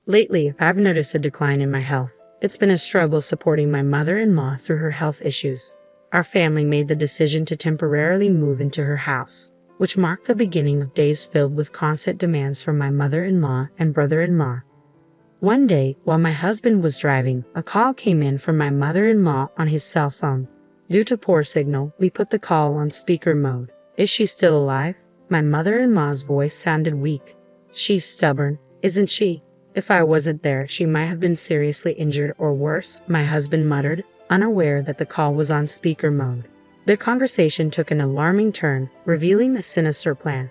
Lately, I've noticed a decline in my health. It's been a struggle supporting my mother-in-law through her health issues. Our family made the decision to temporarily move into her house, which marked the beginning of days filled with constant demands from my mother-in-law and brother-in-law. One day, while my husband was driving, a call came in from my mother-in-law on his cell phone. Due to poor signal, we put the call on speaker mode. Is she still alive? My mother-in-law's voice sounded weak. She's stubborn, isn't she? If I wasn't there, she might have been seriously injured or worse, my husband muttered, unaware that the call was on speaker mode. Their conversation took an alarming turn, revealing the sinister plan.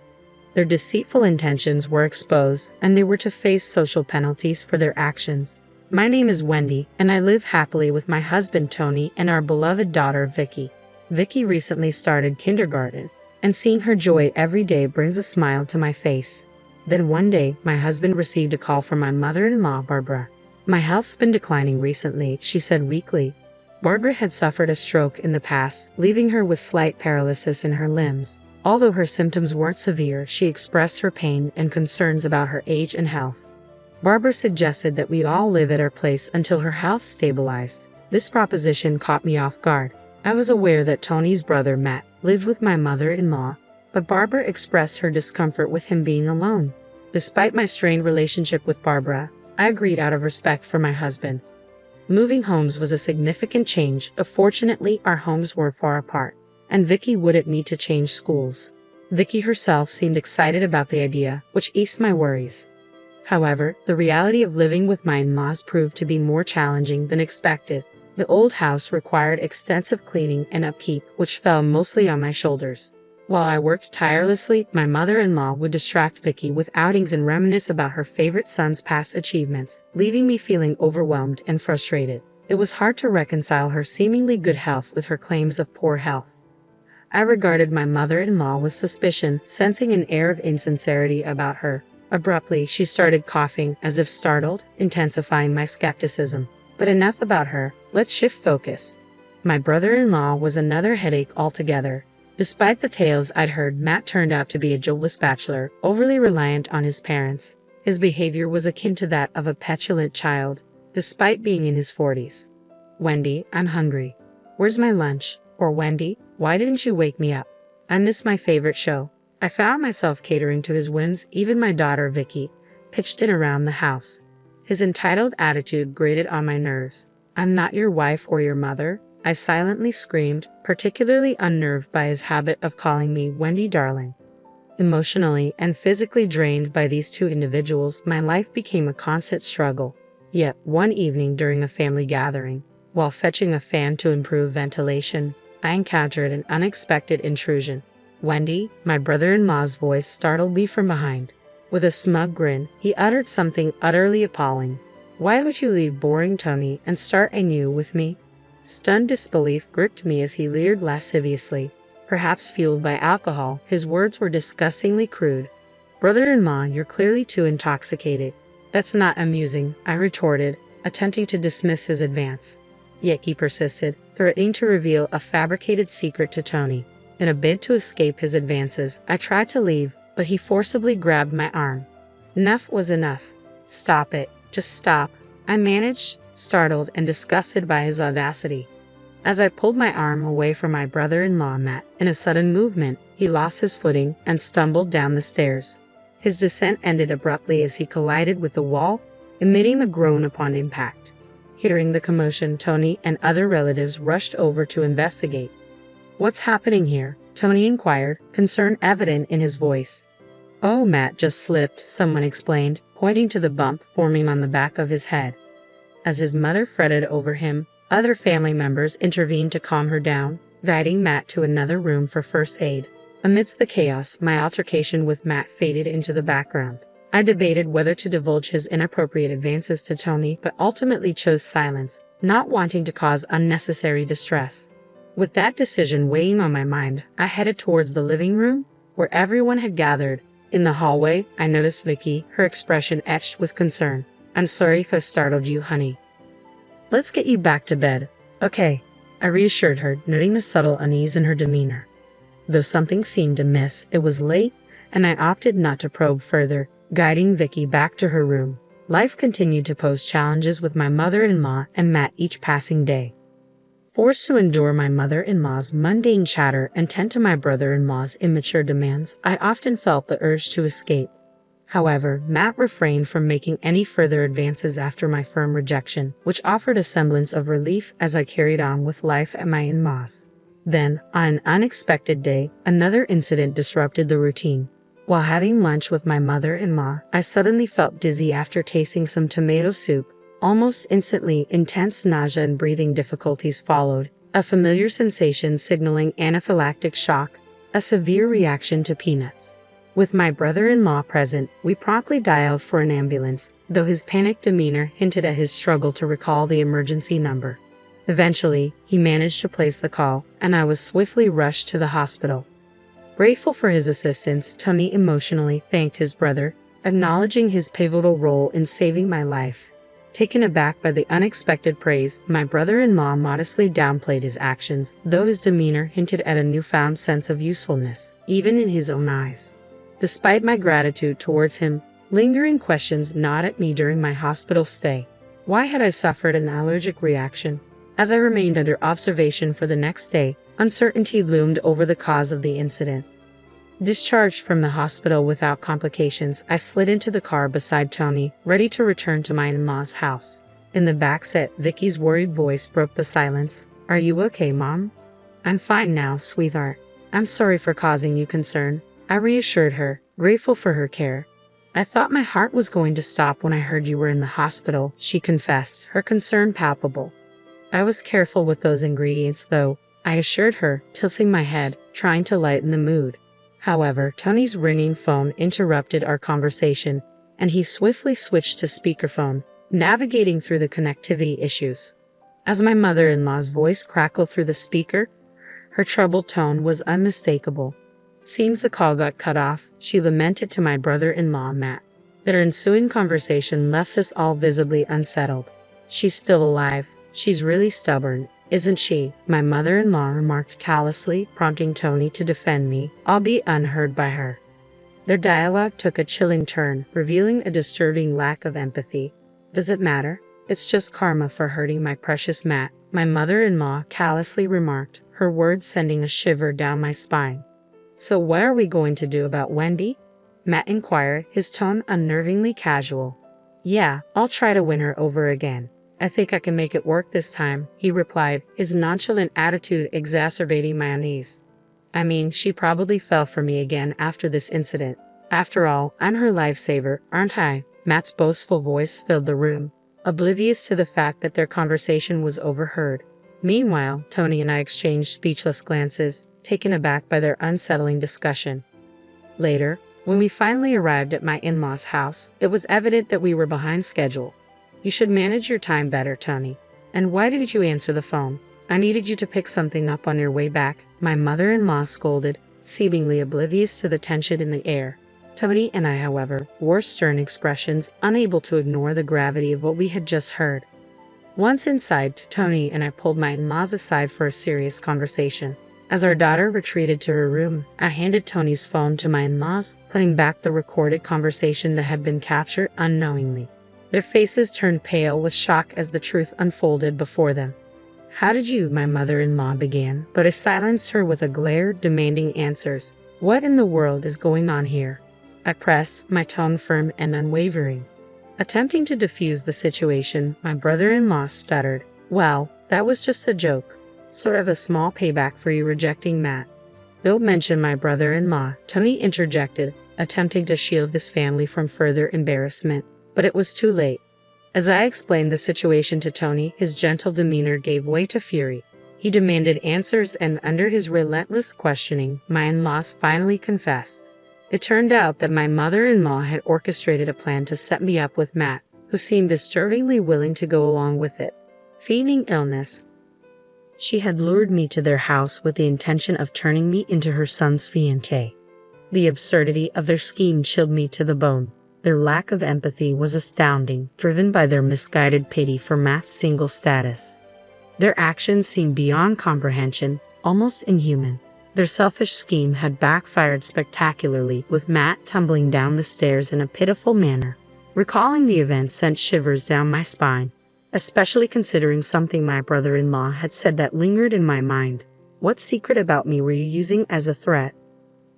Their deceitful intentions were exposed, and they were to face social penalties for their actions. My name is Wendy, and I live happily with my husband Tony and our beloved daughter Vicky. Vicky recently started kindergarten, and seeing her joy every day brings a smile to my face. Then one day, my husband received a call from my mother-in-law, Barbara. My health's been declining recently, she said weakly. Barbara had suffered a stroke in the past, leaving her with slight paralysis in her limbs. Although her symptoms weren't severe, she expressed her pain and concerns about her age and health. Barbara suggested that we all live at her place until her health stabilized. This proposition caught me off guard. I was aware that Tony's brother, Matt, lived with my mother-in-law, but Barbara expressed her discomfort with him being alone. Despite my strained relationship with Barbara, I agreed out of respect for my husband. Moving homes was a significant change, but fortunately our homes were far apart, and Vicky wouldn't need to change schools. Vicky herself seemed excited about the idea, which eased my worries. However, the reality of living with my in-laws proved to be more challenging than expected. The old house required extensive cleaning and upkeep, which fell mostly on my shoulders. While I worked tirelessly, my mother-in-law would distract Vicky with outings and reminisce about her favorite son's past achievements, leaving me feeling overwhelmed and frustrated. It was hard to reconcile her seemingly good health with her claims of poor health. I regarded my mother-in-law with suspicion, sensing an air of insincerity about her. Abruptly, she started coughing, as if startled, intensifying my skepticism. But enough about her, let's shift focus. My brother-in-law was another headache altogether. Despite the tales I'd heard, Matt turned out to be a jobless bachelor, overly reliant on his parents. His behavior was akin to that of a petulant child, despite being in his 40s. Wendy, I'm hungry. Where's my lunch? Or Wendy, why didn't you wake me up? I miss my favorite show. I found myself catering to his whims. Even my daughter Vicky pitched in around the house. His entitled attitude grated on my nerves. I'm not your wife or your mother, I silently screamed, particularly unnerved by his habit of calling me Wendy darling. Emotionally and physically drained by these two individuals, my life became a constant struggle. Yet, one evening during a family gathering, while fetching a fan to improve ventilation, I encountered an unexpected intrusion. Wendy, my brother-in-law's voice startled me from behind. With a smug grin, he uttered something utterly appalling. Why would you leave boring Tony and start anew with me? Stunned disbelief gripped me as he leered lasciviously. Perhaps fueled by alcohol, his words were disgustingly crude. Brother-in-law, you're clearly too intoxicated. That's not amusing, I retorted, attempting to dismiss his advance. Yet he persisted, threatening to reveal a fabricated secret to Tony. In a bid to escape his advances, I tried to leave, but he forcibly grabbed my arm. Enough was enough. Stop it. Just stop. I managed, startled and disgusted by his audacity. As I pulled my arm away from my brother-in-law Matt, in a sudden movement, he lost his footing and stumbled down the stairs. His descent ended abruptly as he collided with the wall, emitting a groan upon impact. Hearing the commotion, Tony and other relatives rushed over to investigate. What's happening here? Tony inquired, concern evident in his voice. Oh, Matt just slipped, someone explained, pointing to the bump forming on the back of his head. As his mother fretted over him, other family members intervened to calm her down, guiding Matt to another room for first aid. Amidst the chaos, my altercation with Matt faded into the background. I debated whether to divulge his inappropriate advances to Tony, but ultimately chose silence, not wanting to cause unnecessary distress. With that decision weighing on my mind, I headed towards the living room, where everyone had gathered. In the hallway, I noticed Vicky, her expression etched with concern. I'm sorry if I startled you, honey. Let's get you back to bed. Okay, I reassured her, noting the subtle unease in her demeanor. Though something seemed amiss, it was late, and I opted not to probe further, guiding Vicky back to her room. life continued to pose challenges with my mother-in-law and Matt each passing day. Forced to endure my mother-in-law's mundane chatter and tend to my brother-in-law's immature demands, I often felt the urge to escape. However, Matt refrained from making any further advances after my firm rejection, which offered a semblance of relief as I carried on with life at my in-laws. Then, on an unexpected day, another incident disrupted the routine. While having lunch with my mother-in-law, I suddenly felt dizzy after tasting some tomato soup. Almost instantly, intense nausea and breathing difficulties followed, a familiar sensation signaling anaphylactic shock, a severe reaction to peanuts. With my brother-in-law present, we promptly dialed for an ambulance, though his panicked demeanor hinted at his struggle to recall the emergency number. Eventually, he managed to place the call, and I was swiftly rushed to the hospital. Grateful for his assistance, Tony emotionally thanked his brother, acknowledging his pivotal role in saving my life. Taken aback by the unexpected praise, my brother-in-law modestly downplayed his actions, though his demeanor hinted at a newfound sense of usefulness, even in his own eyes. Despite my gratitude towards him, lingering questions gnawed at me during my hospital stay. Why had I suffered an allergic reaction? As I remained under observation for the next day, uncertainty loomed over the cause of the incident. Discharged from the hospital without complications, I slid into the car beside Tony, ready to return to my in-laws' house. In the backseat, Vicky's worried voice broke the silence. "Are you okay, Mom?" "I'm fine now, sweetheart. I'm sorry for causing you concern," I reassured her, grateful for her care. "I thought my heart was going to stop when I heard you were in the hospital," she confessed, her concern palpable. "I was careful with those ingredients, though," I assured her, tilting my head, trying to lighten the mood. However, Tony's ringing phone interrupted our conversation, and he swiftly switched to speakerphone, navigating through the connectivity issues. As my mother-in-law's voice crackled through the speaker, her troubled tone was unmistakable. "Seems the call got cut off," she lamented to my brother-in-law, Matt. Their ensuing conversation left us all visibly unsettled. "She's still alive. She's really stubborn, isn't she?" my mother-in-law remarked callously, prompting Tony to defend me, albeit unheard by her. Their dialogue took a chilling turn, revealing a disturbing lack of empathy. "Does it matter? It's just karma for hurting my precious Matt," my mother-in-law callously remarked, her words sending a shiver down my spine. "So what are we going to do about Wendy?" Matt inquired, his tone unnervingly casual. "Yeah, I'll try to win her over again. I think I can make it work this time," he replied, his nonchalant attitude exacerbating my unease. "I mean, she probably fell for me again after this incident. After all, I'm her lifesaver, aren't I?" Matt's boastful voice filled the room, oblivious to the fact that their conversation was overheard. Meanwhile, Tony and I exchanged speechless glances, taken aback by their unsettling discussion. Later, when we finally arrived at my in-laws' house, it was evident that we were behind schedule. "You should manage your time better, Tony. And why didn't you answer the phone? I needed you to pick something up on your way back," my mother-in-law scolded, seemingly oblivious to the tension in the air. Tony and I, however, wore stern expressions, unable to ignore the gravity of what we had just heard. Once inside, Tony and I pulled my in-laws aside for a serious conversation. As our daughter retreated to her room, I handed Tony's phone to my in-laws, playing back the recorded conversation that had been captured unknowingly. Their faces turned pale with shock as the truth unfolded before them. "How did you?" my mother-in-law began, but I silenced her with a glare demanding answers. "What in the world is going on here?" I pressed, my tone firm and unwavering. Attempting to defuse the situation, my brother-in-law stuttered. "Well, that was just a joke. Sort of a small payback for you rejecting Matt." "Don't mention my brother-in-law," Tony interjected, attempting to shield his family from further embarrassment. But it was too late. As I explained the situation to Tony, his gentle demeanor gave way to fury. He demanded answers, and under his relentless questioning, my in-laws finally confessed. It turned out that my mother-in-law had orchestrated a plan to set me up with Matt, who seemed disturbingly willing to go along with it. Feigning illness, she had lured me to their house with the intention of turning me into her son's fiancé. The absurdity of their scheme chilled me to the bone. Their lack of empathy was astounding, driven by their misguided pity for Matt's single status. Their actions seemed beyond comprehension, almost inhuman. Their selfish scheme had backfired spectacularly, with Matt tumbling down the stairs in a pitiful manner. Recalling the event sent shivers down my spine, especially considering something my brother-in-law had said that lingered in my mind. What secret about me were you using as a threat?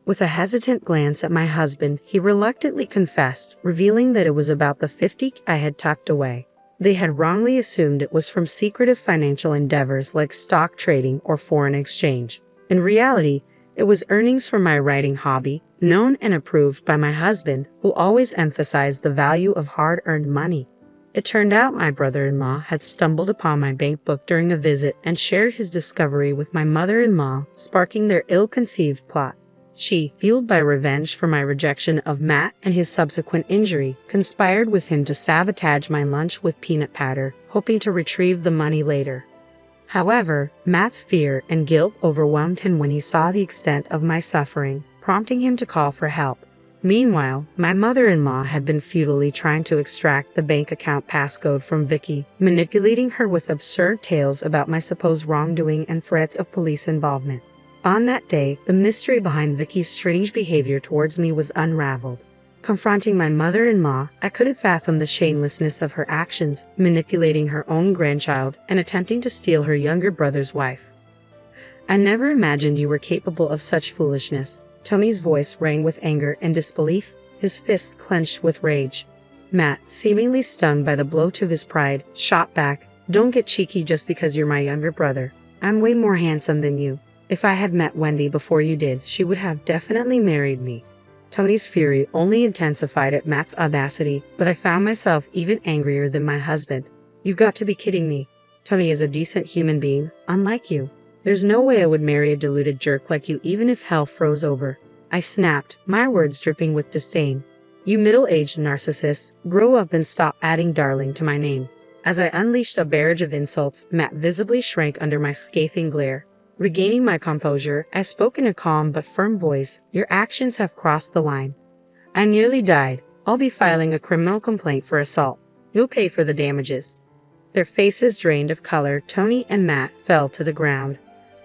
With a hesitant glance at my husband, he reluctantly confessed, revealing that it was about the 50 I had tucked away. They had wrongly assumed it was from secretive financial endeavors like stock trading or foreign exchange. In reality, it was earnings from my writing hobby, known and approved by my husband, who always emphasized the value of hard-earned money. It turned out my brother-in-law had stumbled upon my bank book during a visit and shared his discovery with my mother-in-law, sparking their ill-conceived plot. She, fueled by revenge for my rejection of Matt and his subsequent injury, conspired with him to sabotage my lunch with peanut powder, hoping to retrieve the money later. However, Matt's fear and guilt overwhelmed him when he saw the extent of my suffering, prompting him to call for help. Meanwhile, my mother-in-law had been futilely trying to extract the bank account passcode from Vicky, manipulating her with absurd tales about my supposed wrongdoing and threats of police involvement. On that day, the mystery behind Vicky's strange behavior towards me was unraveled. Confronting my mother-in-law, I couldn't fathom the shamelessness of her actions, manipulating her own grandchild and attempting to steal her younger brother's wife. I never imagined you were capable of such foolishness. Tony's voice rang with anger and disbelief, his fists clenched with rage. Matt, seemingly stung by the blow to his pride, shot back, "Don't get cheeky just because you're my younger brother. I'm way more handsome than you. If I had met Wendy before you did, she would have definitely married me." Tony's fury only intensified at Matt's audacity, but I found myself even angrier than my husband. "You've got to be kidding me. Tony is a decent human being, unlike you. There's no way I would marry a deluded jerk like you even if hell froze over." I snapped, my words dripping with disdain. "You middle-aged narcissist, grow up and stop adding darling to my name." As I unleashed a barrage of insults, Matt visibly shrank under my scathing glare. Regaining my composure, I spoke in a calm but firm voice. "Your actions have crossed the line. I nearly died. I'll be filing a criminal complaint for assault. You'll pay for the damages." Their faces drained of color, Tony and Matt fell to the ground,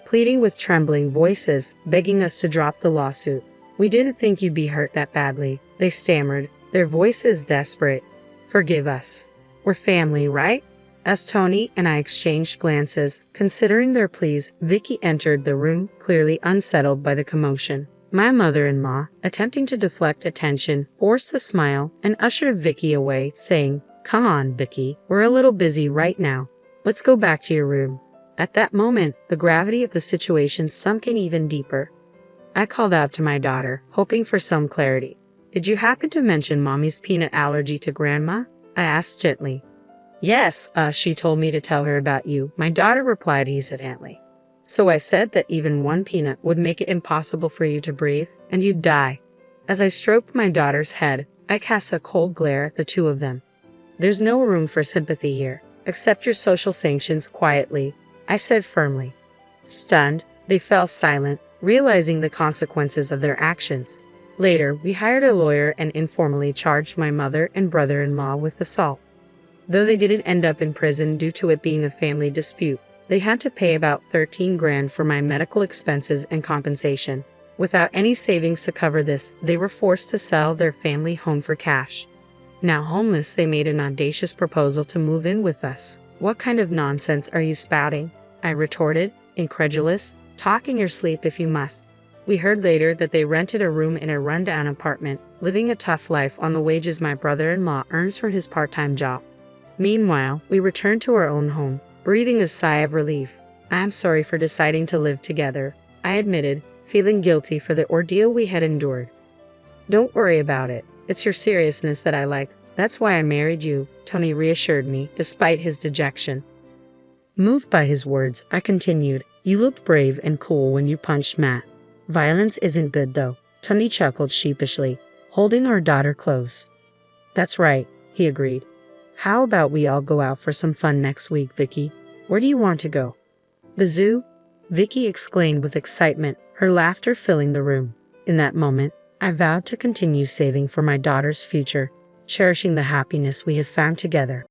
pleading with trembling voices, begging us to drop the lawsuit. "We didn't think you'd be hurt that badly," they stammered, their voices desperate. "Forgive us. We're family, right?" As Tony and I exchanged glances, considering their pleas, Vicky entered the room, clearly unsettled by the commotion. My mother-in-law, attempting to deflect attention, forced a smile and ushered Vicky away, saying, "Come on, Vicky, we're a little busy right now. Let's go back to your room." At that moment, the gravity of the situation sunk in even deeper. I called out to my daughter, hoping for some clarity. "Did you happen to mention Mommy's peanut allergy to Grandma?" I asked gently. "Yes, she told me to tell her about you," my daughter replied hesitantly. "So I said that even one peanut would make it impossible for you to breathe, and you'd die." As I stroked my daughter's head, I cast a cold glare at the two of them. "There's no room for sympathy here. Accept your social sanctions quietly," I said firmly. Stunned, they fell silent, realizing the consequences of their actions. Later, we hired a lawyer and informally charged my mother and brother-in-law with assault. Though they didn't end up in prison due to it being a family dispute, they had to pay about 13 grand for my medical expenses and compensation. Without any savings to cover this, they were forced to sell their family home for cash. Now homeless, they made an audacious proposal to move in with us. "What kind of nonsense are you spouting?" I retorted, incredulous. "Talk in your sleep if you must." We heard later that they rented a room in a rundown apartment, living a tough life on the wages my brother-in-law earns from his part-time job. Meanwhile, we returned to our own home, breathing a sigh of relief. "I'm sorry for deciding to live together," I admitted, feeling guilty for the ordeal we had endured. "Don't worry about it. It's your seriousness that I like. That's why I married you," Tony reassured me, despite his dejection. Moved by his words, I continued, "You looked brave and cool when you punched Matt. Violence isn't good, though." Tony chuckled sheepishly, holding our daughter close. "That's right," he agreed. "How about we all go out for some fun next week, Vicky? Where do you want to go?" "The zoo?" Vicky exclaimed with excitement, her laughter filling the room. In that moment, I vowed to continue saving for my daughter's future, cherishing the happiness we had found together.